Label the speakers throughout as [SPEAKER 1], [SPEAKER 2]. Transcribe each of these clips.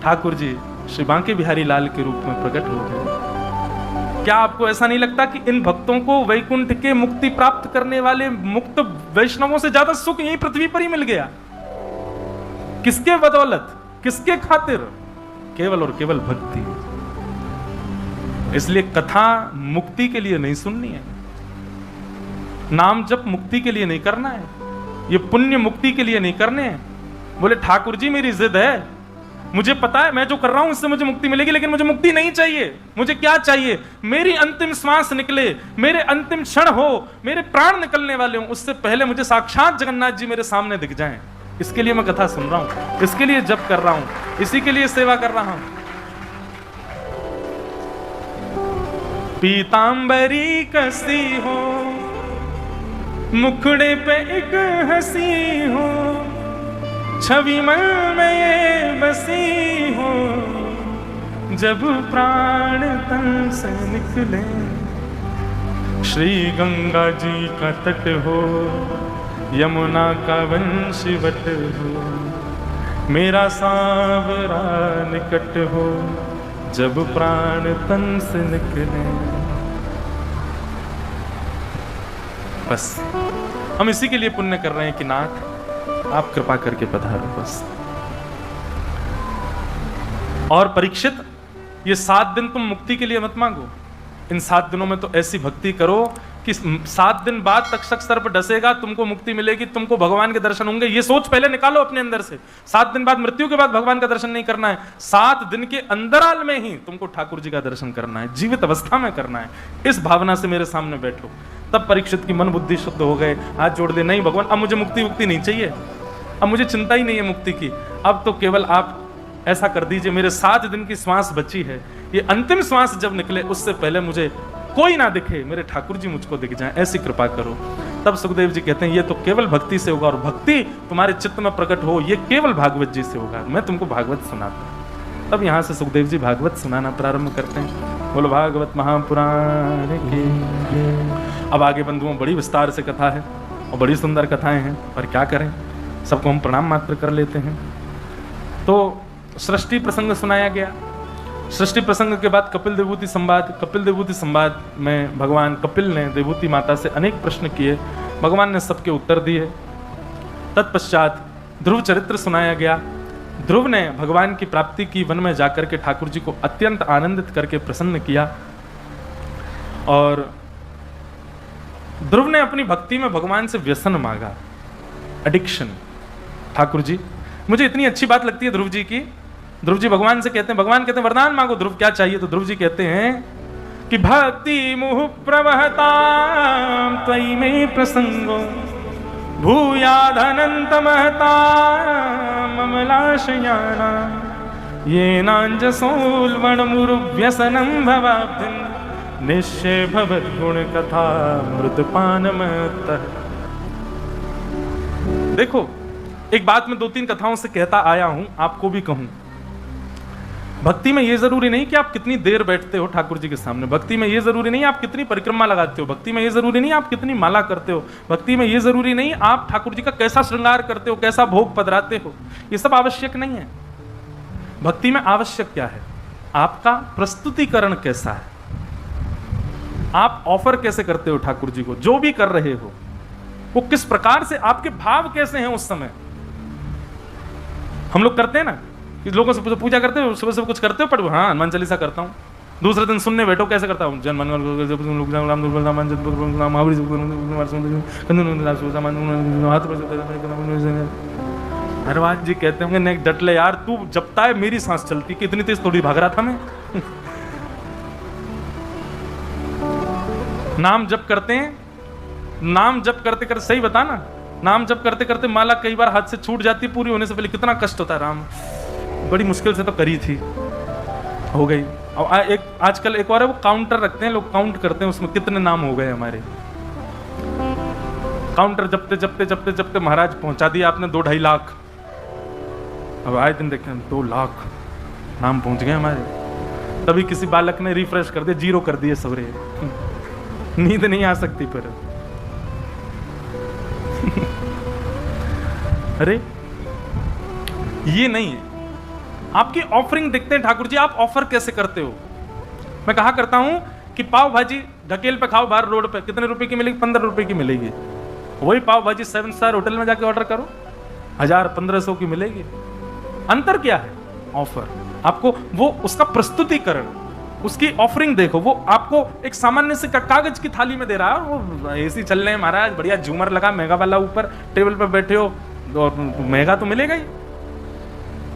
[SPEAKER 1] ठाकुर जी श्री बांके बिहारी लाल के रूप में प्रकट हो गए। क्या आपको ऐसा नहीं लगता कि इन भक्तों को वैकुंठ के मुक्ति प्राप्त करने वाले मुक्त वैष्णवों से ज्यादा सुख यही पृथ्वी पर ही मिल गया? किसके बदौलत, किसके खातिर? केवल और केवल भक्ति। इसलिए कथा मुक्ति के लिए नहीं सुननी है, नाम जप मुक्ति के लिए नहीं करना है, ये पुण्य मुक्ति के लिए नहीं करने हैं। बोले ठाकुर जी मेरी जिद है, मुझे पता है मैं जो कर रहा हूं इससे मुझे मुक्ति मिलेगी, लेकिन मुझे मुक्ति नहीं चाहिए। मुझे क्या चाहिए? मेरी अंतिम श्वास निकले, मेरे अंतिम क्षण हो, मेरे प्राण निकलने वाले हों, उससे पहले मुझे साक्षात जगन्नाथ जी मेरे सामने दिख जाएं। इसके लिए मैं कथा सुन रहा हूं, इसके लिए जप कर रहा हूं, इसी के लिए सेवा कर रहा हूं। पीतांबरी कसी हो, मुखड़े पे एक हंसी हो, छवि मन में ये बसी हो, जब प्राण तन से निकले। श्री गंगा जी का तट हो, यमुना का वंशवट हो, मेरा सांवरा निकट हो, जब प्राण तन से निकले। बस हम इसी के लिए पुण्य कर रहे हैं कि नाथ आप कृपा करके पधारो बस। और परीक्षित, ये 7 दिन तुम मुक्ति के लिए मत मांगो, इन 7 दिनों में तो ऐसी भक्ति करो कि 7 दिन बाद तक्षक सर्प डसेगा, तुमको मुक्ति मिलेगी, तुमको भगवान के दर्शन होंगे। ये सोच पहले निकालो अपने अंदर से। 7 दिन बाद, मृत्यु के बाद भगवान का दर्शन नहीं करना है, 7 दिन के अंतराल में ही तुमको ठाकुर जी का दर्शन करना है, जीवित अवस्था में करना है। इस भावना से मेरे सामने बैठो। तब परीक्षित की मन बुद्धि शुद्ध हो गए, हाथ जोड़ दे, नहीं भगवान अब मुझे मुक्ति नहीं चाहिए, अब मुझे चिंता ही नहीं है मुक्ति की, अब तो केवल आप ऐसा कर दीजिए, मेरे 7 दिन की श्वास बची है, ये अंतिम श्वास जब निकले उससे पहले मुझे कोई ना दिखे, मेरे ठाकुर जी मुझको दिख जाएं, ऐसी कृपा करो। तब सुखदेव जी कहते हैं ये तो केवल भक्ति से होगा, और भक्ति तुम्हारे चित्त में प्रकट हो ये केवल भागवत जी से होगा। मैं तुमको भागवत सुनाता हूं। तब यहां से सुखदेव जी भागवत सुनाना प्रारंभ करते हैं। बोलो भागवत महापुराण की। अब आगे बंधुओं बड़ी विस्तार से कथा है और बड़ी सुंदर कथाएं हैं, पर क्या करें, सबको हम प्रणाम मात्र कर लेते हैं। तो सृष्टि प्रसंग सुनाया गया। सृष्टि प्रसंग के बाद कपिल देवूति संवाद। कपिल देवूति संवाद में भगवान कपिल ने देवूति माता से अनेक प्रश्न किए, भगवान ने सबके उत्तर दिए। तत्पश्चात ध्रुव चरित्र सुनाया गया। ध्रुव ने भगवान की प्राप्ति की, वन में जाकर के ठाकुर जी को अत्यंत आनंदित करके प्रसन्न किया। और ध्रुव ने अपनी भक्ति में भगवान से व्यसन मांगा, एडिक्शन। ठाकुर जी, मुझे इतनी अच्छी बात लगती है ध्रुव जी की। ध्रुव जी भगवान से कहते हैं, भगवान कहते हैं वरदान मांगो। ध्रुव क्या चाहिए? तो ध्रुव जी कहते हैं कि भक्ति मुह प्रवहता त्वयि में प्रसंगो भूयादनंत महता ममलाशयाना ये नांजसोल्वण मुरुव्यसनं भवाब्धिं निश्चय भवद्गुण कथा मृतपानमतः। देखो, एक बात मैं 2-3 कथाओं से कहता आया हूं, आपको भी कहूं। भक्ति में ये जरूरी नहीं कि आप कितनी देर बैठते हो ठाकुर जी के सामने, भक्ति में ये जरूरी नहीं आप कितनी परिक्रमा लगाते हो, भक्ति में ये जरूरी नहीं आप कितनी माला करते हो, भक्ति में ये जरूरी नहीं आप ठाकुर जी का कैसा श्रृंगार करते हो, कैसा भोग पधराते हो, ये सब आवश्यक नहीं है। भक्ति में आवश्यक क्या है? आपका प्रस्तुतिकरण कैसा है, आप ऑफर कैसे करते हो ठाकुर जी को, जो भी कर रहे हो वो किस प्रकार से, आपके भाव कैसे हैं उस समय। हम लोग करते हैं ना कि लोगों से पूजा करते हो, सुबह सुबह कुछ करते हो, पढ़ो, हाँ हनुमान चालीसा करता हूँ, दूसरे दिन सुनने बैठो कैसे करता हूँ, हनुमान जी कहते होंगे नेक डट ले यार, तू जपता है मेरी सांस चलती, कि इतनी तेज थोड़ी भाग रहा था मैं। नाम जप करते हैं, नाम जप करते करते, सही बता ना, नाम जप करते करते माला कई बार हाथ से छूट जाती, पूरी होने से पहले कितना कष्ट होता है। राम बड़ी मुश्किल से तो करी थी, हो गई। और एक आजकल एक और है, वो काउंटर रखते हैं लोग, काउंट करते हैं उसमें कितने नाम हो गए हमारे। काउंटर जपते जपते जपते जपते महाराज पहुंचा दिया आपने 2-2.5 लाख। अब आए दिन देखें 2 लाख नाम पहुंच गए हमारे। तभी किसी बालक ने रिफ्रेश कर दिया, 0 कर दिए सवरे। नींद नहीं आ सकती फिर। अरे ये नहीं है, आपकी ऑफरिंग देखते हैं ठाकुर जी, आप ऑफर कैसे करते हो। मैं कहा करता हूं कि पाव भाजी ढकेल पे खाओ बाहर रोड पे, कितने रुपए की मिलेगी? 15 रुपए की मिलेगी। वही पाव भाजी 7 स्टार होटल में जाके ऑर्डर करो, 1000-1500 की मिलेगी। अंतर क्या है? ऑफर। आपको वो उसका प्रस्तुतिकरण, उसकी ऑफरिंग देखो, वो आपको एक सामान्य से कागज की थाली में दे रहा है, वो एसी चल रहे हैं महाराज, बढ़िया झूमर लगा महंगा वाला, ऊपर टेबल पर बैठे हो और महंगा तो मिलेगा ही।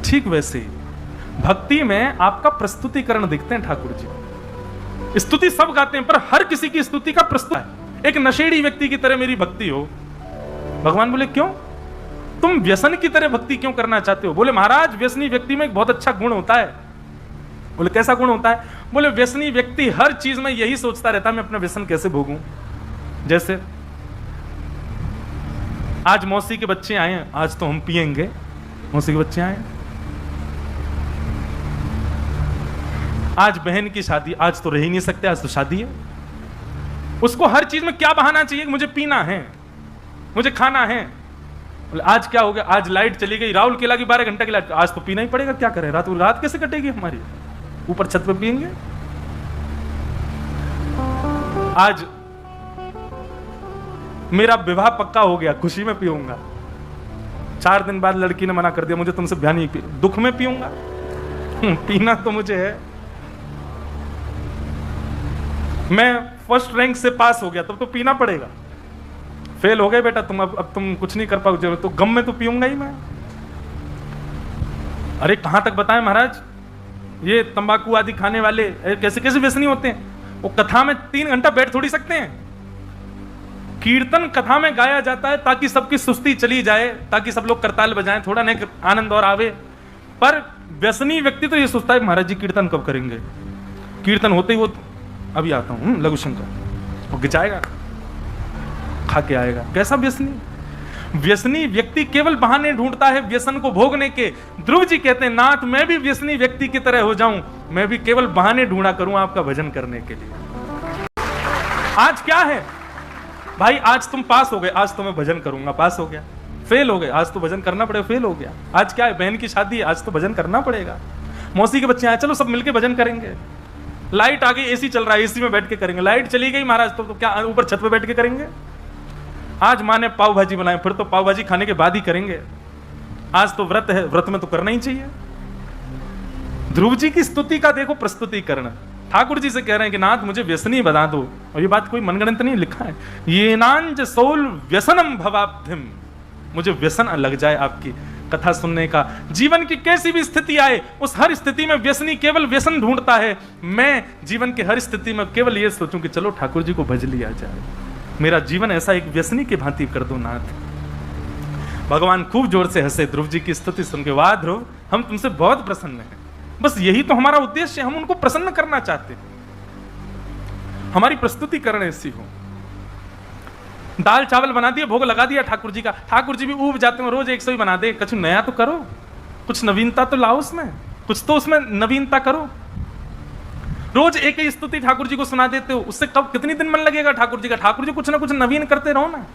[SPEAKER 1] ठीक वैसे ही भक्ति में आपका प्रस्तुतिकरण दिखते हैं ठाकुर जी। स्तुति सब गाते हैं, पर हर किसी की स्तुति का प्रस्तुत है। एक नशेड़ी व्यक्ति की तरह मेरी भक्ति हो। भगवान बोले क्यों? तुम व्यसन की तरह भक्ति क्यों करना चाहते हो? बोले महाराज व्यसनी व्यक्ति में एक बहुत अच्छा गुण होता है। बोले कैसा गुण होता है? बोले व्यसनी व्यक्ति हर चीज में यही सोचता रहता है मैं अपना व्यसन कैसे भोगूं। जैसे आज मौसी के बच्चे आए हैं, आज तो हम पिएंगे। मौसी के बच्चे आए, आज बहन की शादी, आज तो रह ही नहीं सकते, आज तो शादी है। उसको हर चीज में क्या बहाना चाहिए कि मुझे पीना है, मुझे खाना है। बोले आज क्या हो गया? आज लाइट चली गई, राहुल केला की 12 घंटे की लाइट, आज तो पीना ही पड़ेगा, क्या करें? रात कैसे कटेगी हमारी? ऊपर छत पे पिएंगे। आज मेरा विवाह पक्का हो गया, खुशी में पीऊंगा। 4 दिन बाद लड़की ने मना कर दिया, मुझे तुमसे ब्याह नहीं पी, दुख में पीऊंगा। पीना तो मुझे है। मैं फर्स्ट रैंक से पास हो गया, तब तो पीना पड़ेगा। फेल हो गए बेटा तुम, अब तुम कुछ नहीं कर पाओगे, तो गम में तो पीऊंगा ही मैं। अरे कहां तक बताएं महाराज, ये तंबाकू आदि खाने वाले कैसे कैसे व्यसनी होते हैं। वो कथा में 3 घंटा बैठ थोड़ी सकते हैं। कीर्तन कथा में गाया जाता है ताकि सबकी सुस्ती चली जाए, ताकि सब लोग करताल बजाएं, थोड़ा नहीं आनंद और आवे। पर व्यसनी व्यक्ति तो ये सोचता है महाराज जी कीर्तन कब करेंगे। कीर्तन होते ही वो अभी आता हूं लघु शंकर, वो गिचाएगा, खा के आएगा। कैसा व्यसनी? व्यसनी व्यक्ति केवल बहाने ढूंढता है व्यसन को भोगने के। ध्रुव जी कहते हैं नाथ मैं भी व्यसनी व्यक्ति की तरह हो जाऊं, मैं भी केवल बहाने ढूंढा करूं आपका भजन करने के लिए। आज क्या है भाई? आज तुम पास हो गए, आज तो मैं भजन करूंगा, पास हो गया। फेल हो गए, आज तो भजन करना पड़ेगा, फेल हो गया। आज क्या है? बहन की शादी है, आज तो भजन करना पड़ेगा। मौसी के बच्चे आए, चलो सब मिलके भजन करेंगे। लाइट आ गई, एसी चल रहा है, एसी में बैठ के करेंगे। लाइट चली गई महाराज, तो क्या ऊपर छत पे बैठ के करेंगे? आज माँ ने पाव भाजी बनाए, फिर तो पाव भाजी खाने के बाद ही करेंगे। आज तो व्रत है, व्रत में तो करना ही चाहिए। ध्रुव जी की स्तुति का देखो प्रस्तुतिकरण। ठाकुर जी से कह रहे हैं कि नाथ मुझे व्यसनी बना दो। और ये बात कोई मनगणित नहीं, लिखा है ये नांज सोल व्यसनम भवाब्धिम, मुझे व्यसन लग जाए आपकी कथा सुनने का। जीवन की कैसी भी स्थिति आए, उस हर स्थिति में व्यसनी केवल व्यसन ढूंढता है। मैं जीवन की हर स्थिति में केवल ये सोचूं कि चलो ठाकुर जी को भज लिया जाए। मेरा जीवन ऐसा एक व्यसनी की भांति कर दो नाथ। भगवान खूब जोर से हंसे ध्रुव जी की स्तुति सुन के। वाह ध्रुव, हम तुमसे बहुत प्रसन्न हैं। बस यही तो हमारा उद्देश्य है, हम उनको प्रसन्न करना चाहते हैं। हमारी प्रस्तुतिकरण ऐसी हो। दाल चावल बना दिया, भोग लगा दिया ठाकुर जी का। ठाकुर जी भी ऊब जाते हैं, रोज 100 ही बना दे। कुछ नया तो करो, कुछ नवीनता तो लाओ उसमें, कुछ तो उसमें नवीनता करो। रोज एक ही स्तुति ठाकुर जी को सुना देते हो, उससे कब कितनी दिन मन लगेगा ठाकुर जी का? ठाकुर जी कुछ ना कुछ नवीन करते रहो ना।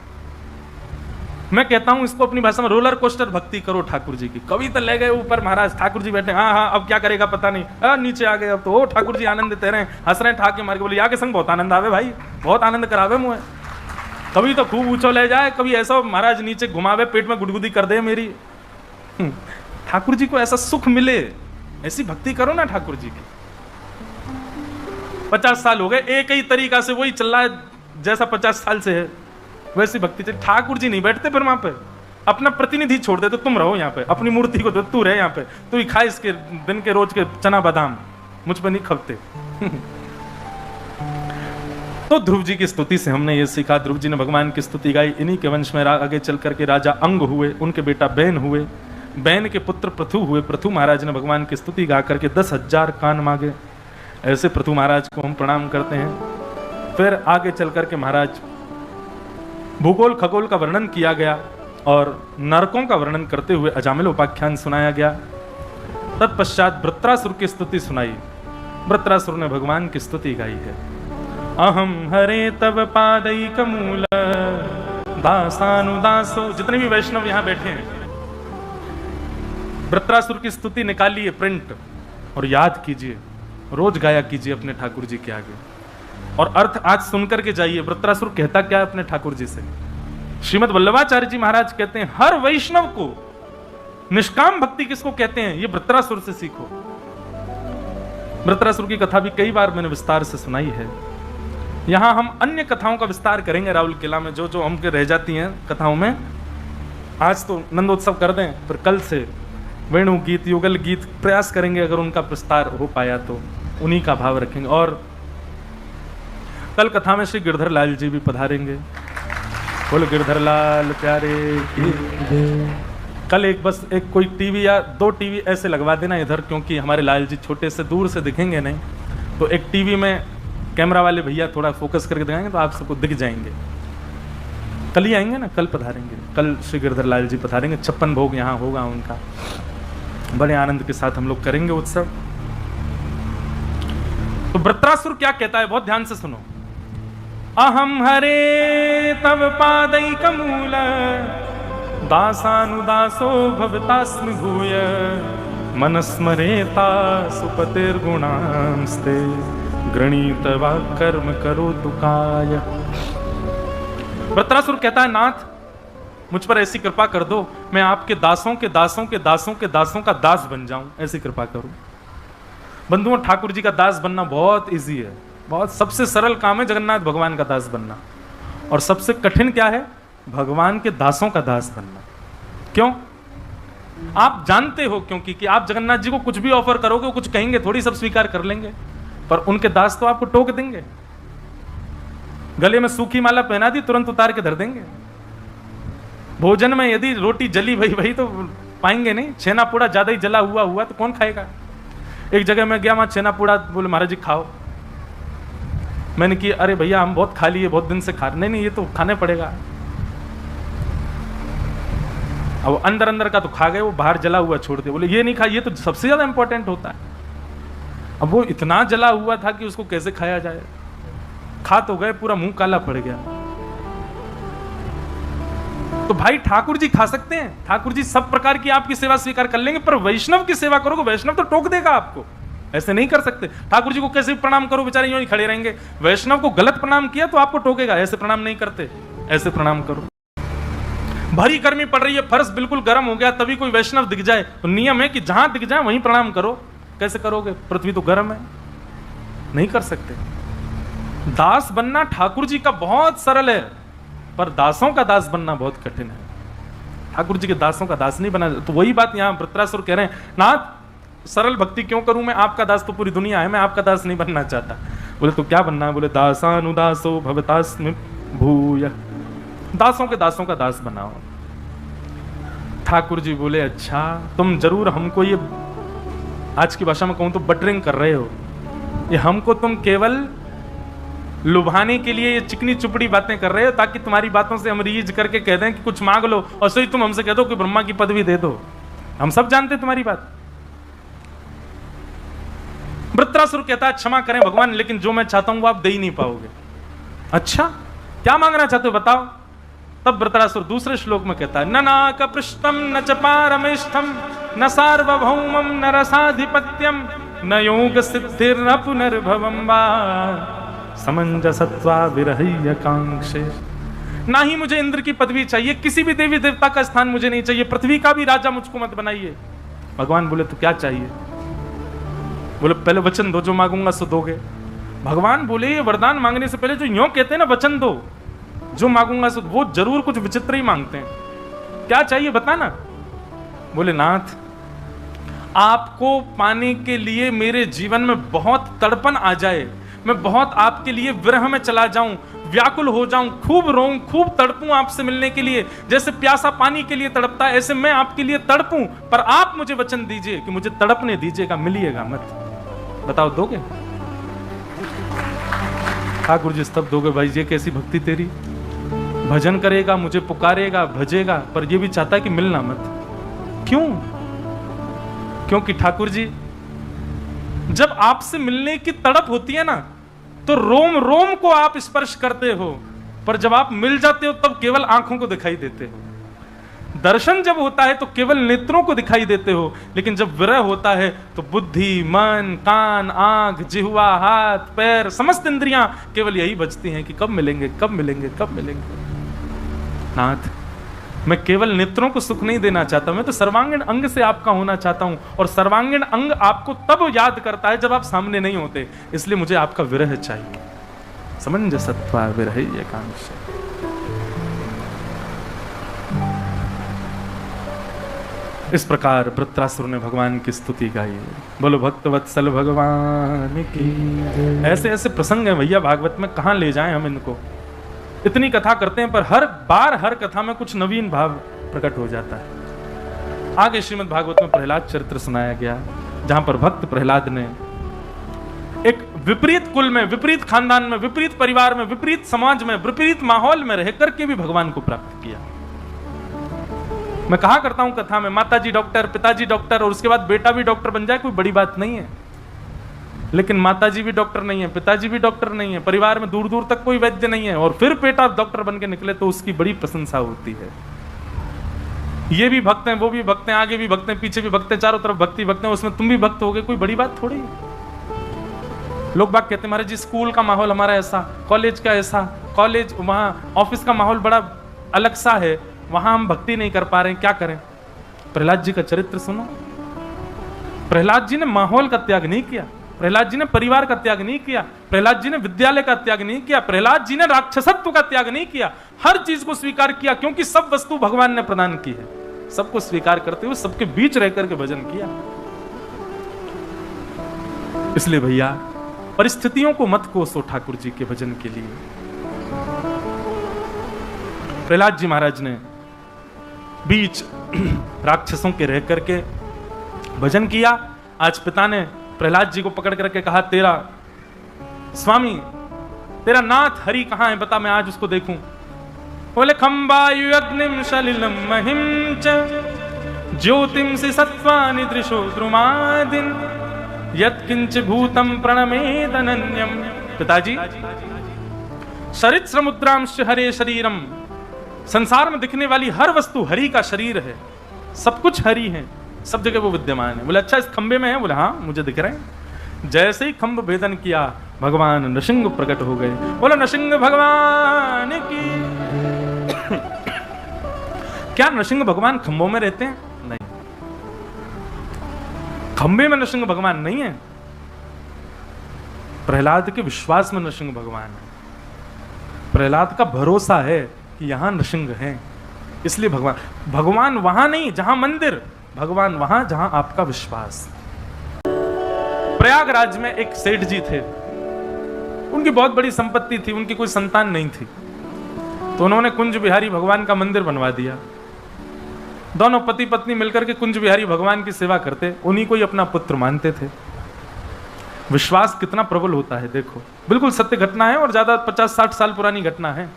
[SPEAKER 1] मैं कहता हूं इसको अपनी भाषा में रोलर कोस्टर भक्ति करो ठाकुर जी की। कभी तो ले गए ऊपर महाराज, ठाकुर जी बैठे, हाँ हाँ अब क्या करेगा पता नहीं, नीचे आ गए अब तो। ओ ठाकुर जी आनंद देते रहे, हंस रहे, ठाके मार के बोले या के संग बहुत आनंद आवे भाई, बहुत आनंद करावे मुझे। कभी तो खूब ऊंचो ले जाए, कभी ऐसा महाराज नीचे घुमावे, पेट में गुदगुदी कर दे मेरी। ठाकुर जी को ऐसा सुख मिले, ऐसी भक्ति करो ना ठाकुर जी की। 50 साल हो गए एक ही तरीका से वही चल रहा है जैसा 50 साल से है, वैसी भक्ति चाहिए। ठाकुर जी नहीं बैठते फिर वहां पे, अपना प्रतिनिधि छोड़ दे, तो तुम रहो यहाँ पे, अपनी मूर्ति को तू रहे यहाँ पे, तू ही खा इसके दिन के रोज के चना बादाम, मुझ पे नहीं खपते। तो ध्रुव जी की स्तुति से हमने ये सीखा। ध्रुव जी ने भगवान की स्तुति गाई। इन्हीं के वंश में आगे चल करके राजा अंग हुए, उनके बेटा बैन हुए, बैन के पुत्र पृथु हुए। पृथु महाराज ने भगवान की स्तुति गा करके 10,000 कान मांगे। ऐसे पृथु महाराज को हम प्रणाम करते हैं। फिर आगे चल करके महाराज भूगोल खगोल का वर्णन किया गया और नरकों का वर्णन करते हुए अजामिल उपाख्यान सुनाया गया। तत्पश्चात वृत्रासुर की स्तुति सुनाई। वृत्रासुर ने भगवान की स्तुति गाई है। अहम हरे तव पादैक मूल दासानुदासो। जितने भी वैष्णव यहाँ बैठे हैं, वृत्रासुर की स्तुति निकालिए प्रिंट और याद कीजिए, रोज गाया कीजिए अपने ठाकुर जी के आगे, और अर्थ आज सुनकर के जाइए वृत्रासुर कहता क्या है अपने ठाकुर जी से। श्रीमद् वल्लभाचार्य जी महाराज कहते हैं हर वैष्णव को निष्काम भक्ति किसको कहते हैं, ये वृत्रासुर से सीखो। वृत्रासुर की कथा भी कई बार मैंने विस्तार से सुनाई है। यहां हम अन्य कथाओं का विस्तार करेंगे राहुल किला में, जो जो हमके रह जाती हैं कथाओं में। आज तो नंदोत्सव कर दें, फिर कल से वेणु गीत, युगल गीत प्रयास करेंगे, अगर उनका विस्तार हो पाया तो उन्हीं का भाव रखेंगे। और कल कथा में श्री गिरधर लाल जी भी पधारेंगे। बोलो गिरधर लाल प्यारे की। कल एक कोई टीवी या 2 टीवी ऐसे लगवा देना इधर, क्योंकि हमारे लाल जी छोटे से दूर से दिखेंगे नहीं, तो एक टीवी में कैमरा वाले भैया थोड़ा फोकस करके दिखाएंगे तो आप सबको दिख जाएंगे। कल ही आएंगे ना, कल पधारेंगे। कल श्री गिरधर लाल जी पधारेंगे, 56 भोग यहाँ होगा उनका, बड़े आनंद के साथ हम लोग करेंगे उत्सव। तो वृत्रासुर क्या कहता है, बहुत ध्यान से सुनो। अहम हरे तव पादैकमूल दासानुदासो भवतास्मि भूय मनस्मरेता सुपतिर्गुणांस्ते गृणीत वा कर्म करो तुकाय। वृत्रासुर कहता है नाथ मुझ पर ऐसी कृपा कर दो, मैं आपके दासों के दासों के दासों के दासों का दास बन जाऊं, ऐसी कृपा करो। बंधुओं, ठाकुर जी का दास बनना बहुत इजी है, बहुत सबसे सरल काम है जगन्नाथ भगवान का दास बनना, और सबसे कठिन क्या है, भगवान के दासों का दास बनना। क्यों? आप जानते हो क्योंकि कि आप जगन्नाथ जी को कुछ भी ऑफर करोगे, कुछ कहेंगे थोड़ी सब स्वीकार कर लेंगे, पर उनके दास तो आपको टोक देंगे। गले में सूखी माला पहना दी, तुरंत उतार के धर देंगे। भोजन में यदि रोटी जली भई तो पाएंगे नहीं, छेना पूड़ा ज्यादा ही जला हुआ तो कौन खाएगा। एक जगह मैं गया, वहां छेना पूड़ा, बोले महाराज जी खाओ। मैंने कि अरे भैया हम बहुत खा लिए, बहुत दिन से खा, नहीं ये तो खाने पड़ेगा। अब अंदर अंदर का तो खा गए, वो बाहर जला हुआ छोड़ दे, बोले ये नहीं खा, ये तो सबसे ज्यादा इंपॉर्टेंट होता है। अब वो इतना जला हुआ था कि उसको कैसे खाया जाए, खा तो गए, पूरा मुंह काला पड़ गया। तो भाई ठाकुर जी खा सकते हैं, ठाकुर जी सब प्रकार की आपकी सेवा स्वीकार कर लेंगे, पर वैष्णव की सेवा करोगे, वैष्णव तो टोक देगा आपको, ऐसे नहीं कर सकते। ठाकुर जी को कैसे भी प्रणाम करो, बेचारे यूं ही खड़े रहेंगे। वैष्णव को गलत प्रणाम किया तो आपको टोकेगा, ऐसे प्रणाम नहीं करते, ऐसे प्रणाम करो। भारी गर्मी पड़ रही है, फर्श बिल्कुल गर्म हो गया, तभी कोई वैष्णव दिख जाए तो नियम है कि जहां दिख जाए वहीं प्रणाम करो। कैसे करोगे, पृथ्वी तो गर्म है, नहीं कर सकते। दास बनना ठाकुर जी का बहुत सरल है, पर दासों का दास बनना बहुत कठिन है। ठाकुर जी के दासों का दास नहीं बना। तो वही बात यहां वृत्रासुर कह रहे हैं, नाथ सरल भक्ति क्यों करूं, मैं आपका दास तो पूरी दुनिया है, मैं आपका दास नहीं बनना चाहता। बोले तो क्या बनना है, बोले दासानुदासो भवतास्मि भूय, दासों के दासों का दास बनाओ। ठाकुर जी बोले अच्छा, तुम जरूर हमको ये, आज की भाषा में कहूं तो बटरिंग कर रहे हो, ये हमको तुम केवल लुभाने के लिए ये चिकनी चुपड़ी बातें कर रहे हो, ताकि तुम्हारी बातों से हम रीझ करके कह दें कि कुछ मांग लो, और सही तुम हमसे कह दो कि ब्रह्मा की पदवी दे दो। हम सब जानते तुम्हारी बात। वृत्रासुर कहता है क्षमा करें भगवान, लेकिन जो मैं चाहता हूं वो आप दे ही नहीं पाओगे। अच्छा क्या मांगना चाहते हो बताओ। तब वृत्रासुर दूसरे श्लोक में कहता है, न नाक पृष्ठम न च पारमेष्ठम न सार्वभौमम न रसाधिपत्यम न योग सिद्धिर्न पुनर्भवम वा समंजसत्वा विरह्य कांक्षे। ना ही मुझे इंद्र की पदवी चाहिए, किसी भी देवी देवता का स्थान मुझे नहीं चाहिए, पृथ्वी का भी राजा मुझको मत बनाइए। भगवान बोले तो क्या चाहिए। बोले पहले वचन दो, जो मांगूंगा सो दोगे। भगवान बोले ये वरदान मांगने से पहले जो यूं कहते हैं ना वचन दो, जो मांगूंगा सो, वो जरूर कुछ विचित्र ही मांगते हैं। क्या चाहिए बताना। बोले नाथ आपको पाने के लिए मेरे जीवन में बहुत तड़पन आ जाए, मैं बहुत आपके लिए विरह में चला जाऊं, व्याकुल हो जाऊं, खूब रोऊं, खूब तड़पूं आपसे मिलने के लिए, जैसे प्यासा पानी के लिए तड़पता है, ऐसे मैं आपके लिए तड़पूं, पर आप मुझे वचन दीजिए कि मुझे तड़पने दीजिएगा, मिलिएगा मत। बताओ दोगे। ठाकुर जी तब दोगे। भाई ये कैसी भक्ति तेरी, भजन करेगा, मुझे पुकारेगा, भजेगा, पर ये भी चाहता है कि मिलना मत। क्यों? क्योंकि ठाकुर जी जब आपसे मिलने की तड़प होती है ना, तो रोम रोम को आप स्पर्श करते हो, पर जब आप मिल जाते हो तब केवल आंखों को दिखाई देते हो। दर्शन जब होता है तो केवल नेत्रों को दिखाई देते हो, लेकिन जब विरह होता है तो बुद्धि, मन, कान, आंख, जिह्वा, हाथ, पैर, समस्त इंद्रियां केवल यही बचती हैं कि कब मिलेंगे, कब मिलेंगे, कब मिलेंगे। नाथ, मैं केवल नेत्रों को सुख नहीं देना चाहता, मैं तो सर्वांगीण अंग से आपका होना चाहता हूं, और सर्वांगीण अंग आपको तब याद करता है जब आप सामने नहीं होते, इसलिए मुझे आपका विरह चाहिए। समंजसत्वा विरह एकांश। इस प्रकार वृत्रासुर ने भगवान की स्तुति गाई। बोलो भक्त वत्सल भगवान की। ऐसे ऐसे प्रसंग हैं भैया भागवत में, कहां ले जाएं हम इनको। इतनी कथा करते हैं पर हर बार हर कथा में कुछ नवीन भाव प्रकट हो जाता है। आगे श्रीमद् भागवत में प्रहलाद चरित्र सुनाया गया, जहां पर भक्त प्रहलाद ने एक विपरीत कुल में, विपरीत खानदान में, विपरीत परिवार में, विपरीत समाज में, विपरीत माहौल में रह करके भी भगवान को प्राप्त किया। मैं कहा करता हूं कथा में, माताजी डॉक्टर, पिताजी डॉक्टर, और उसके बाद बेटा भी डॉक्टर बन जाए कोई बड़ी बात नहीं है। लेकिन माताजी भी डॉक्टर नहीं है, पिताजी भी डॉक्टर नहीं है, परिवार में दूर दूर तक कोई वैद्य नहीं है, और फिर बेटा डॉक्टर बन के निकले तो उसकी बड़ी प्रशंसा होती है। ये भी भक्त हैं, वो भी भक्त हैं, आगे भी भक्त हैं, पीछे भी भक्त हैं, चारों तरफ भक्ति भक्त हैं, उसमें तुम भी भक्त हो गए, कोई बड़ी बात थोड़ी। लोग बात कहते हैं महाराज जी स्कूल का माहौल हमारा ऐसा, कॉलेज का ऐसा, कॉलेज वहां ऑफिस का माहौल बड़ा अलग सा है, वहां हम भक्ति नहीं कर पा रहे हैं, क्या करें। प्रहलाद जी का चरित्र सुनो। प्रहलाद जी ने माहौल का त्याग नहीं किया, प्रहलाद जी ने परिवार का त्याग नहीं किया, प्रहलाद जी ने विद्यालय का त्याग नहीं किया, प्रहलाद जी ने राक्षसत्व का त्याग नहीं किया, हर चीज को स्वीकार किया, क्योंकि सब वस्तु भगवान ने प्रदान की है। सबको स्वीकार करते हुए सबके बीच रह करके भजन किया। इसलिए भैया परिस्थितियों को मत कोसो ठाकुर जी के भजन के लिए। प्रहलाद जी महाराज ने बीच राक्षसों के रह करके भजन किया। आज पिता ने प्रहलाद जी को पकड़ करके कहा, तेरा स्वामी, तेरा नाथ हरि कहां है, बता, मैं आज उसको देखूं। बोले खंबायु अग्निम सलिलम महिम च ज्योतिम से सत्वानि दृशो द्रुमादिन यत्किंच भूतम प्रणमेदनन्यम। पिताजी, शरीर समुद्रांश हरे शरीरम, संसार में दिखने वाली हर वस्तु हरि का शरीर है, सब कुछ हरि है, सब जगह वो विद्यमान है। बोले अच्छा इस खंबे में है? बोले हाँ मुझे दिख रहे हैं। जैसे ही खंभ भेदन किया भगवान नृसिंह प्रकट हो गए। बोले नृसिंह भगवान की। क्या नृसिंह भगवान खंभों में रहते हैं? नहीं, खंबे में नृसिंह भगवान नहीं है, प्रहलाद के विश्वास में नृसिंह भगवान है। प्रहलाद का भरोसा है कि यहां नृसिंह है, इसलिए भगवान वहां नहीं जहां मंदिर, भगवान वहां जहां आपका विश्वास। प्रयागराज में एक सेठ जी थे, उनकी बहुत बड़ी संपत्ति थी, उनकी कोई संतान नहीं थी, तो उन्होंने कुंज बिहारी भगवान का मंदिर बनवा दिया। दोनों पति पत्नी मिलकर के कुंज बिहारी भगवान की सेवा करते, उन्हीं को ही अपना पुत्र मानते थे। विश्वास कितना प्रबल होता है देखो, बिल्कुल सत्य घटना है और ज्यादा 50-60 साल पुरानी घटना है।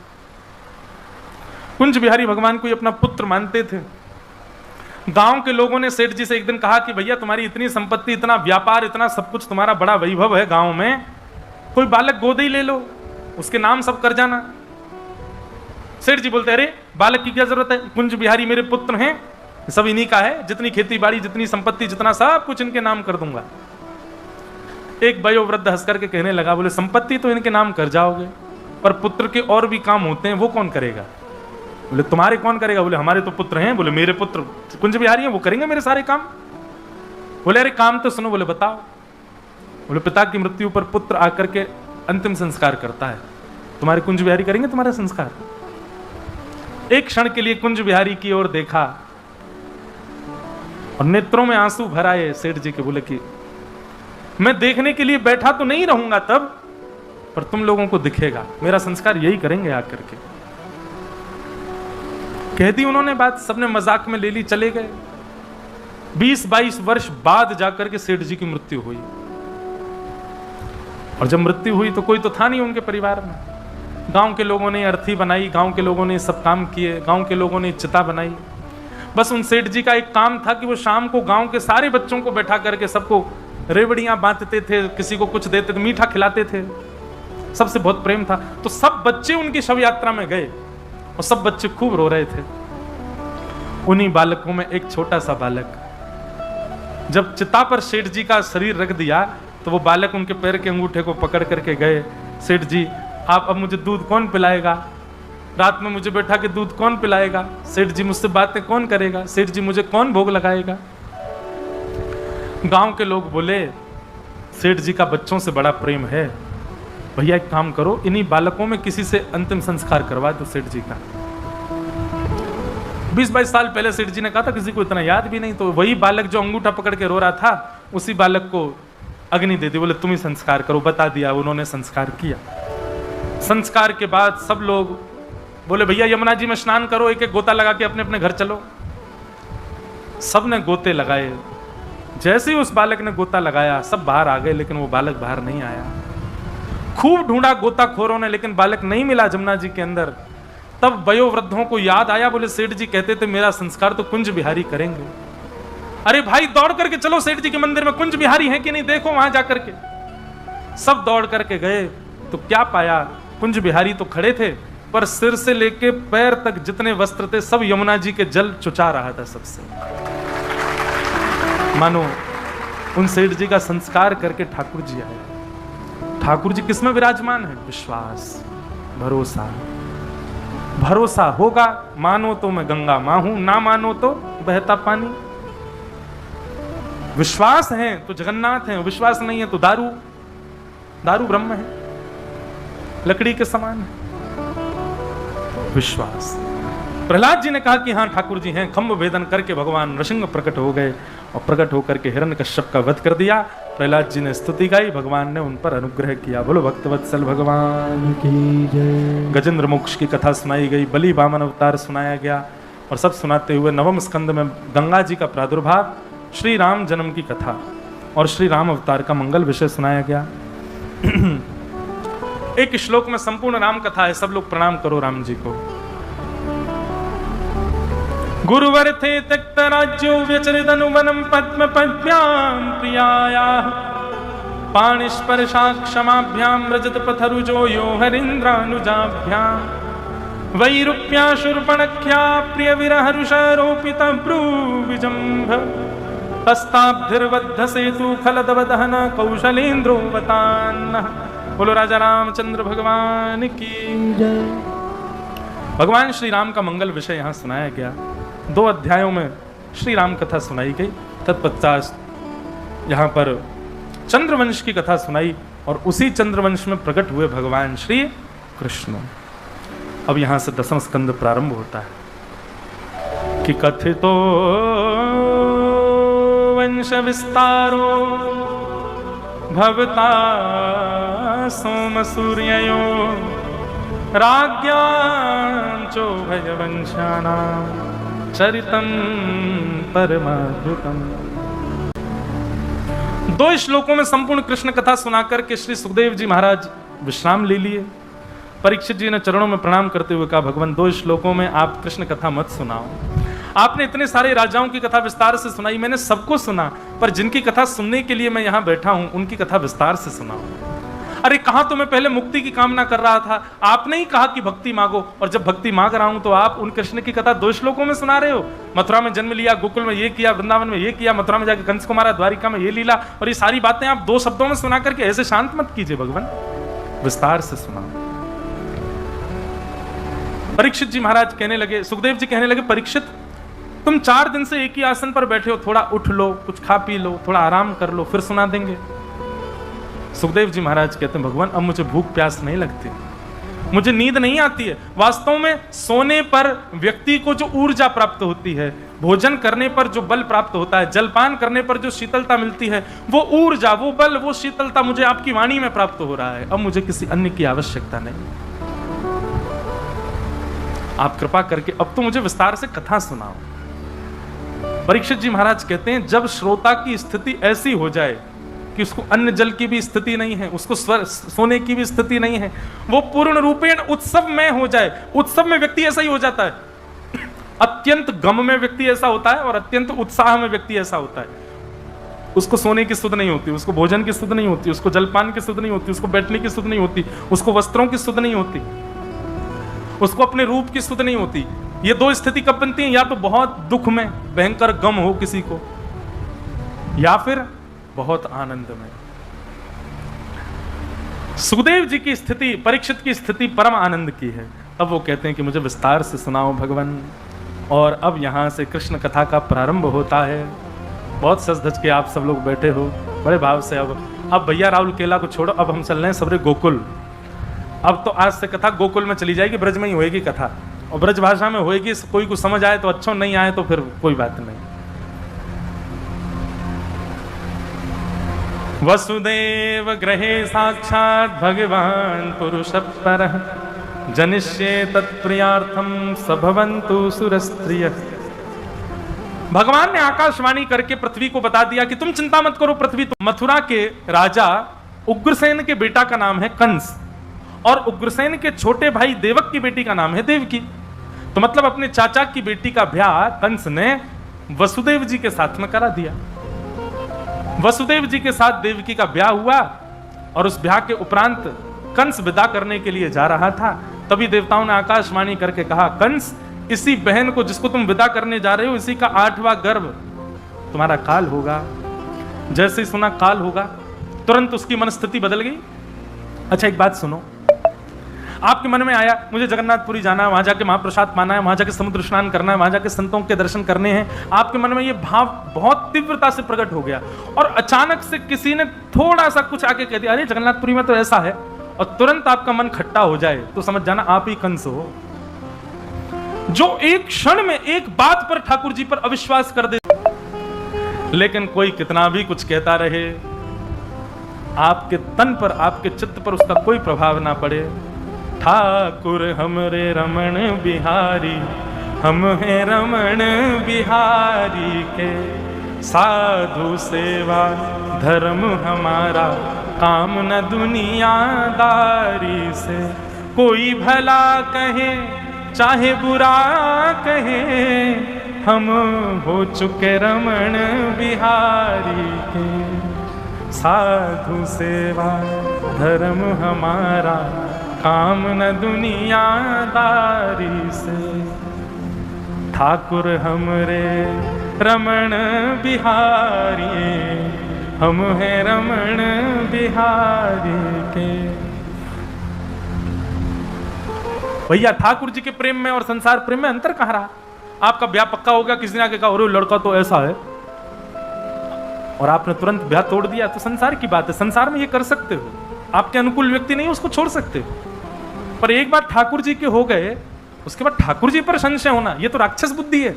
[SPEAKER 1] कुंज बिहारी भगवान को ही अपना पुत्र मानते थे। गांव के लोगों ने सेठ जी से एक दिन कहा कि भैया तुम्हारी इतनी संपत्ति, इतना व्यापार, इतना सब कुछ, तुम्हारा बड़ा वैभव है गांव में, कोई बालक गोद ही ले लो, उसके नाम सब कर जाना। सेठ जी बोलते अरे बालक की क्या जरूरत है, कुंज बिहारी मेरे पुत्र हैं, सब इन्हीं का है, जितनी खेती बाड़ी, जितनी संपत्ति, जितना सब कुछ इनके नाम कर दूंगा। एक वयोवृद्ध हंस करके कहने लगा, बोले संपत्ति तो इनके नाम कर जाओगे, पर पुत्र के और भी काम होते हैं, वो कौन करेगा? बोले तुम्हारे कौन करेगा? बोले हमारे तो पुत्र हैं। बोले मेरे पुत्र कुंज बिहारी हैं, वो करेंगे मेरे सारे काम। बोले अरे काम तो सुनो। बोले बताओ। बोले पिता की मृत्यु पर पुत्र आकर के अंतिम संस्कार करता है, तुम्हारे कुंज बिहारी करेंगे तुम्हारा संस्कार? एक क्षण के लिए कुंज बिहारी की ओर देखा और नेत्रों में आंसू भर आए सेठ जी के। बोले कि मैं देखने के लिए बैठा तो नहीं रहूंगा तब, पर तुम लोगों को दिखेगा, मेरा संस्कार यही करेंगे आकर के। कह दी उन्होंने बात, सबने मजाक में ले ली, चले गए। 20-22 वर्ष बाद जाकर के सेठ जी की मृत्यु हुई, और जब मृत्यु हुई तो कोई तो था नहीं उनके परिवार में। गांव के लोगों ने अर्थी बनाई, गांव के लोगों ने सब काम किए, गांव के लोगों ने चिता बनाई। बस उन सेठ जी का एक काम था कि वो शाम को गांव के सारे बच्चों को बैठा करके सबको रेवड़ियां बांटते थे, किसी को कुछ देते थे, मीठा खिलाते थे, सबसे बहुत प्रेम था। तो सब बच्चे उनकी शव यात्रा में गए और सब बच्चे खूब रो रहे थे। उन्हीं बालकों में एक छोटा सा बालक, जब चिता पर सेठ जी का शरीर रख दिया तो वो बालक उनके पैर के अंगूठे को पकड़ करके गए, सेठ जी आप अब मुझे दूध कौन पिलाएगा, रात में मुझे बैठा के दूध कौन पिलाएगा, सेठ जी मुझसे बातें कौन करेगा, सेठ जी मुझे कौन भोग लगाएगा। गांव के लोग बोले सेठ जी का बच्चों से बड़ा प्रेम है, भैया एक काम करो इन्हीं बालकों में किसी से अंतिम संस्कार करवा दो सेठ जी का। 20-22 साल पहले सेठ जी ने कहा था, किसी को इतना याद भी नहीं, तो वही बालक जो अंगूठा पकड़ के रो रहा था उसी बालक को अग्नि दे दी, बोले तुम ही संस्कार करो, बता दिया, उन्होंने संस्कार किया। संस्कार के बाद सब लोग बोले भैया यमुना जी में स्नान करो, एक एक गोता लगा के अपने अपने घर चलो। सब ने गोते लगाए, जैसे ही उस बालक ने गोता लगाया सब बाहर आ गए, लेकिन वो बालक बाहर नहीं आया। खूब ढूंढा गोताखोरों ने, लेकिन बालक नहीं मिला जमुना जी के अंदर। तब वयोवृद्धों को याद आया, बोले सेठ जी कहते थे मेरा संस्कार तो कुंज बिहारी करेंगे। अरे भाई दौड़ करके चलो सेठ जी के मंदिर में, कुंज बिहारी है कि नहीं देखो वहां जाकर के। सब दौड़ करके गए तो क्या पाया, कुंज बिहारी तो खड़े थे, पर सिर से लेके पैर तक जितने वस्त्र थे सब यमुना जी के जल चुचा रहा था सबसे। मानो उन सेठ जी का संस्कार करके ठाकुर जी आए। ठाकुर जी किसमें विराजमान है? विश्वास, भरोसा। भरोसा होगा, मानो तो मैं गंगा मां हूं, ना मानो तो बहता पानी। विश्वास है तो जगन्नाथ है, विश्वास नहीं है तो दारू, दारू ब्रह्म है, लकड़ी के समान है। विश्वास। प्रहलाद जी ने कहा कि हाँ ठाकुर जी हैं, खंभ भेदन करके भगवान नृसिंह प्रकट हो गए और प्रकट होकर के हिरण्यकश्यप का वध कर दिया। प्रहलाद जी ने स्तुति गाई, भगवान ने उन पर अनुग्रह किया। बोलो भक्तवत्सल भगवान की जय। गजेंद्र मोक्ष की कथा सुनाई गई, बलि वामन अवतार सुनाया गया, और सब सुनाते हुए नवम स्कंद में गंगा जी का प्रादुर्भाव, श्री राम जन्म की कथा और श्री राम अवतार का मंगल विषय सुनाया गया। एक श्लोक में संपूर्ण राम कथा है, सब लोग प्रणाम करो राम जी को। गुरुवर थे त्यक्त राज्यो व्यचरिदनुवनम पद्म पद्भ्याम प्रियायाः पाणिस्पर्शा क्षमाभ्याम रजत पथरुजो यो हरीन्द्रानुजाभ्याम वैरूप्या शूर्पणख्या प्रिय विरहरुषारोपित ब्रूविजम्भ हस्ताब्धिर्बद्ध सेतु खलदवदहन कौशलेन्द्रोवतान्नः। बोलो राजा रामचंद्र भगवान की जय। भगवान श्री राम का मंगल विषय यहाँ सुनाया गया। 2 अध्यायों में श्री राम कथा सुनाई गई, तत्पश्चात यहाँ पर चंद्रवंश की कथा सुनाई और उसी चंद्रवंश में प्रकट हुए भगवान श्री कृष्ण। अब यहाँ से 10वां स्कंद प्रारंभ होता है कि कथितो वंश विस्तारो भवता सोम सूर्ययो राज्ञांचो भयवंशानां चरितम परमाद्भुतम। 2 श्लोकों में संपूर्ण कृष्ण कथा सुनाकर के श्री सुखदेव जी महाराज विश्राम ले लिए। परीक्षित जी ने चरणों में प्रणाम करते हुए कहा, भगवान 2 श्लोकों में आप कृष्ण कथा मत सुनाओ। आपने इतने सारे राजाओं की कथा विस्तार से सुनाई, मैंने सबको सुना, पर जिनकी कथा सुनने के लिए मैं यहां बैठा हूं उनकी कथा विस्तार से सुनाओ। अरे कहा तो मैं पहले मुक्ति की कामना कर रहा था, आपने ही कहा कि भक्ति मांगो, और जब भक्ति मांग रहा हूं तो आप उन कृष्ण की कथा 2 श्लोकों में सुना रहे हो। मथुरा में जन्म लिया, गोकुल में ये किया, वृंदावन में ये किया, मथुरा में जाकर कंस को मारा, द्वारिका में ये लीला, और ये सारी बातें आप 2 शब्दों में सुना करके ऐसे शांत मत कीजिए भगवान, विस्तार से सुनाओ। परीक्षित जी महाराज कहने लगे, सुखदेव जी कहने लगे, परीक्षित तुम 4 दिन से एक ही आसन पर बैठे हो, थोड़ा उठ लो, कुछ खा पी लो, थोड़ा आराम कर लो, फिर सुना देंगे। सुखदेव जी महाराज कहते हैं, भगवान अब मुझे भूख प्यास नहीं लगती, मुझे नींद नहीं आती है। वास्तव में सोने पर व्यक्ति को जो ऊर्जा प्राप्त होती है, भोजन करने पर जो बल प्राप्त होता है, जलपान करने पर जो शीतलता मिलती है, वो ऊर्जा, वो बल, वो शीतलता मुझे आपकी वाणी में प्राप्त हो रहा है। अब मुझे किसी अन्य की आवश्यकता नहीं। आप कृपा करके अब तो मुझे विस्तार से कथा सुनाओ। परीक्षित जी महाराज कहते हैं, जब श्रोता की स्थिति ऐसी हो जाए कि उसको अन्न जल की भी स्थिति नहीं है, उसको सोने की भी स्थिति नहीं है, वो पूर्ण रूपेण उत्सव में हो जाए। उत्सव में व्यक्ति ऐसा ही हो जाता है, अत्यंत गम में व्यक्ति ऐसा होता है और अत्यंत उत्साह में व्यक्ति ऐसा होता है। उसको सोने की सुध नहीं होती, उसको भोजन की सुध नहीं होती, उसको जलपान की सुध नहीं होती, उसको बैठने की सुध नहीं होती, उसको वस्त्रों की सुध नहीं होती, उसको अपने रूप की सुध नहीं होती। ये दो स्थिति कब बनती है? या तो बहुत दुख में भयंकर गम हो किसी को, या फिर बहुत आनंद में। सुखदेव जी की स्थिति, परीक्षित की स्थिति परम आनंद की है। अब वो कहते हैं कि मुझे विस्तार से सुनाओ भगवान। और अब यहां से कृष्ण कथा का प्रारंभ होता है। बहुत सज धज के आप सब लोग बैठे हो बड़े भाव से। अब भैया राहुल केला को छोड़ो, अब हम चल रहे हैं सबरे गोकुल। अब तो आज से कथा गोकुल में चली जाएगी, ब्रज में ही होएगी कथा, और ब्रज भाषा में होएगी। कोई को समझ आए तो अच्छा, नहीं आए तो फिर कोई बात नहीं। वसुदेव गृहे साक्षात् भगवान पुरुष परः जनिष्ये तत्प्रियार्थम सभवन्तु सुरस्त्रियः। भगवान ने आकाशवाणी करके पृथ्वी को बता दिया कि तुम चिंता मत करो पृथ्वी। तो मथुरा के राजा उग्रसेन के बेटा का नाम है कंस, और उग्रसेन के छोटे भाई देवक की बेटी का नाम है देवकी। तो मतलब अपने चाचा की बेटी का ब्याह कंस ने वसुदेव जी के साथ में करा दिया। वसुदेव जी के साथ देवकी का ब्याह हुआ, और उस ब्याह के उपरांत कंस विदा करने के लिए जा रहा था। तभी देवताओं ने आकाशवाणी करके कहा, कंस, इसी बहन को जिसको तुम विदा करने जा रहे हो, इसी का 8वां गर्भ तुम्हारा काल होगा। जैसे ही सुना काल होगा, तुरंत उसकी मनस्थिति बदल गई। अच्छा एक बात सुनो, आपके मन में आया मुझे जगन्नाथपुरी जाना है, वहां जाके महाप्रसाद पाना है, वहां जाके समुद्र स्नान करना है, वहां जाके संतों के दर्शन करने हैं। आपके मन में ये भाव बहुत तीव्रता से प्रकट हो गया, और अचानक से किसी ने थोड़ा सा कुछ आके कह दिया, अरे जगन्नाथपुरी में तो ऐसा है, और तुरंत आपका मन खट्टा हो जाए, तो समझ जाना आप ही कंस हो, जो एक क्षण में एक बात पर ठाकुर जी पर अविश्वास कर दे। लेकिन कोई कितना भी कुछ कहता रहे, आपके तन पर, आपके चित्त पर उसका कोई प्रभाव ना पड़े। ठाकुर हमरे रमण बिहारी, हम हैं रमण बिहारी के, साधु सेवा धर्म हमारा, काम न दुनियादारी से। कोई भला कहे चाहे बुरा कहे, हम हो चुके रमण बिहारी के, साधु सेवा धर्म हमारा, काम न दुनियादारी से। ठाकुर हमरे रमण बिहारी, हम हैं रमण बिहारी के। भैया ठाकुर जी के प्रेम में और संसार प्रेम में अंतर कहाँ रहा? आपका ब्याह पक्का हो गया, किसी ने आके कहा अरे लड़का तो ऐसा है, और आपने तुरंत ब्याह तोड़ दिया, तो संसार की बात है, संसार में ये कर सकते हो। आपके अनुकूल व्यक्ति नहीं उसको छोड़ सकते, पर एक बार ठाकुर जी के हो गए, उसके बाद ठाकुर जी पर संशय होना, ये तो राक्षस बुद्धि है।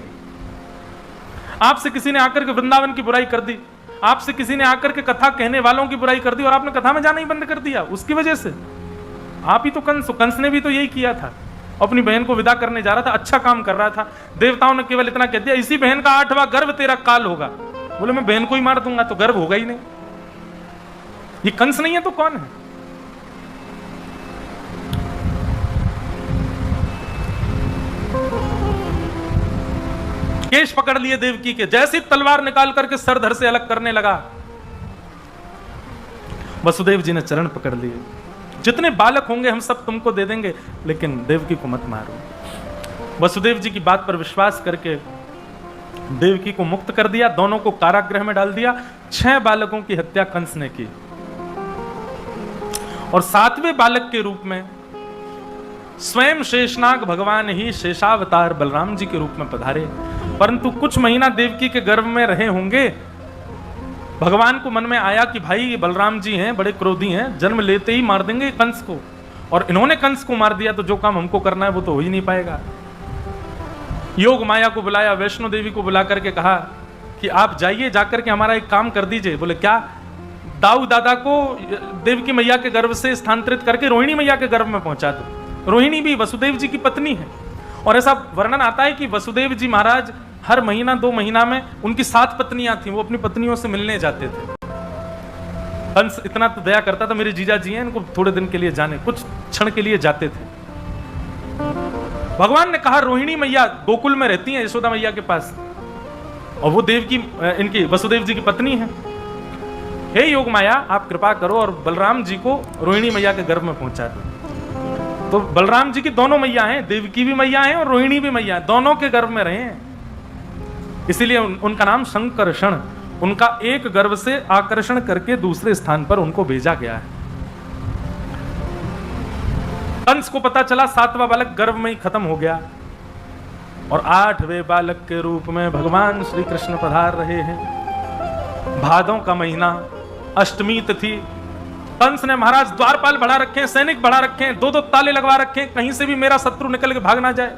[SPEAKER 1] आपसे किसी ने आकर के वृंदावन की बुराई कर दी, आपसे किसी ने आकर के कथा कहने वालों की बुराई कर दी, और आपने कथा में जाना ही बंद कर दिया उसकी वजह से। आप ही तो कंस ने भी तो यही किया था, अपनी बहन को विदा करने जा रहा था, अच्छा काम कर रहा था। देवताओं ने केवल इतना कह दिया, इसी बहन का 8वां गर्भ तेरा काल होगा। बोले मैं बहन को ही मार दूंगा, तो गर्भ होगा ही नहीं। ये कंस नहीं है तो कौन है? केश पकड़ लिए देवकी के, जैसी तलवार निकाल करके सर धड़ से अलग करने लगा। वसुदेव जी ने चरण पकड़ लिए, जितने बालक होंगे हम सब तुमको दे देंगे, लेकिन देवकी को मत मारो। वसुदेव जी की बात पर विश्वास करके देवकी को मुक्त कर दिया, दोनों को कारागृह में डाल दिया। 6 बालकों की हत्या कंस ने की, और 7वें बालक के रूप में स्वयं शेषनाग भगवान ही शेषावतार बलराम जी के रूप में पधारे। परंतु कुछ महीना देवकी के गर्भ में रहे होंगे, भगवान को मन में आया कि भाई ये बलराम जी हैं, बड़े क्रोधी हैं, जन्म लेते ही मार देंगे कंस को, और इन्होंने कंस को मार दिया तो जो काम हमको करना है वो तो हो ही नहीं पाएगा। योग माया को बुलाया, वैष्णो देवी को बुला करके कहा कि आप जाइए, जाकर के हमारा एक काम कर दीजिए। बोले क्या? दाऊ दादा को देवकी मैया के गर्भ से स्थानांतरित करके रोहिणी मैया के गर्भ में पहुंचा दो। रोहिणी भी वसुदेव जी की पत्नी है, और ऐसा वर्णन आता है कि वसुदेव जी महाराज हर महीना 2 महीना में, उनकी 7 पत्नियां थी, वो अपनी पत्नियों से मिलने जाते थे। कंस इतना तो दया करता था, मेरे जीजा जी हैं, इनको थोड़े दिन के लिए जाने, कुछ क्षण के लिए जाते थे। भगवान ने कहा रोहिणी मैया गोकुल में रहती हैं यशोदा मैया के पास, और वो देवकी इनकी वसुदेव जी की पत्नी है। हे योग माया, आप कृपा करो और बलराम जी को रोहिणी मैया के गर्भ में पहुंचा दो। तो बलराम जी की दोनों मैया हैं, देवकी भी मैया हैं और रोहिणी भी मैया हैं, दोनों के गर्भ में रहे हैं। इसीलिए उनका नाम संकर्षण, उनका एक गर्भ से आकर्षण करके दूसरे स्थान पर उनको भेजा गया है। कंस को पता चला 7वां बालक गर्भ में ही खत्म हो गया और 8वें बालक के रूप में भगवान श्री कृष्ण पधार रहे हैं। भादों का महीना, अष्टमी तिथि, कंस ने महाराज द्वारपाल बढ़ा रखे हैं, सैनिक बढ़ा रखे हैं, 2-2 ताले लगवा रखे हैं, कहीं से भी मेरा शत्रु निकल के भाग ना जाए।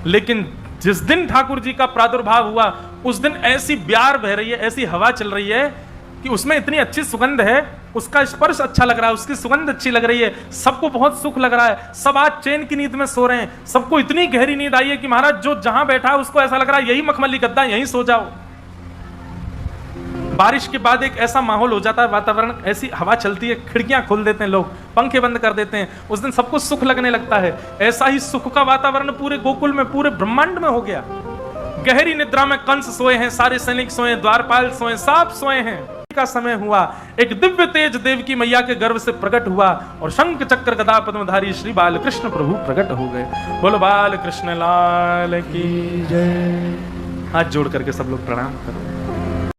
[SPEAKER 1] लेकिन जिस दिन ठाकुर जी का प्रादुर्भाव हुआ उस दिन ऐसी ब्यार बह रही है, ऐसी हवा चल रही है कि उसमें इतनी अच्छी सुगंध है, उसका स्पर्श अच्छा लग रहा है, उसकी सुगंध अच्छी लग रही है, सबको बहुत सुख लग रहा है। सब आज चैन की नींद में सो रहे हैं, सबको इतनी गहरी नींद आई है कि महाराज जो जहां बैठा है उसको ऐसा लग रहा है यही मखमली गद्दा, यहीं सो जाओ। बारिश के बाद एक ऐसा माहौल हो जाता है, वातावरण, ऐसी हवा चलती है, खिड़कियां खोल देते हैं लोग, पंखे बंद कर देते हैं, उस दिन सबको सुख लगने लगता है। ऐसा ही सुख का वातावरण पूरे गोकुल में, पूरे ब्रह्मांड में हो गया। गहरी निद्रा में कंस सोए हैं, सारे सैनिक सोए, द्वारपाल सोए, सब सोए हैं। का समय हुआ, एक दिव्य तेज देवकी मैया के गर्भ से प्रकट हुआ और शंख चक्र गदा पद्मधारी श्री बालकृष्ण प्रभु प्रकट हो गए। बोलो बालकृष्ण लाल की जय। हाथ जोड़ करके सब लोग प्रणाम करो।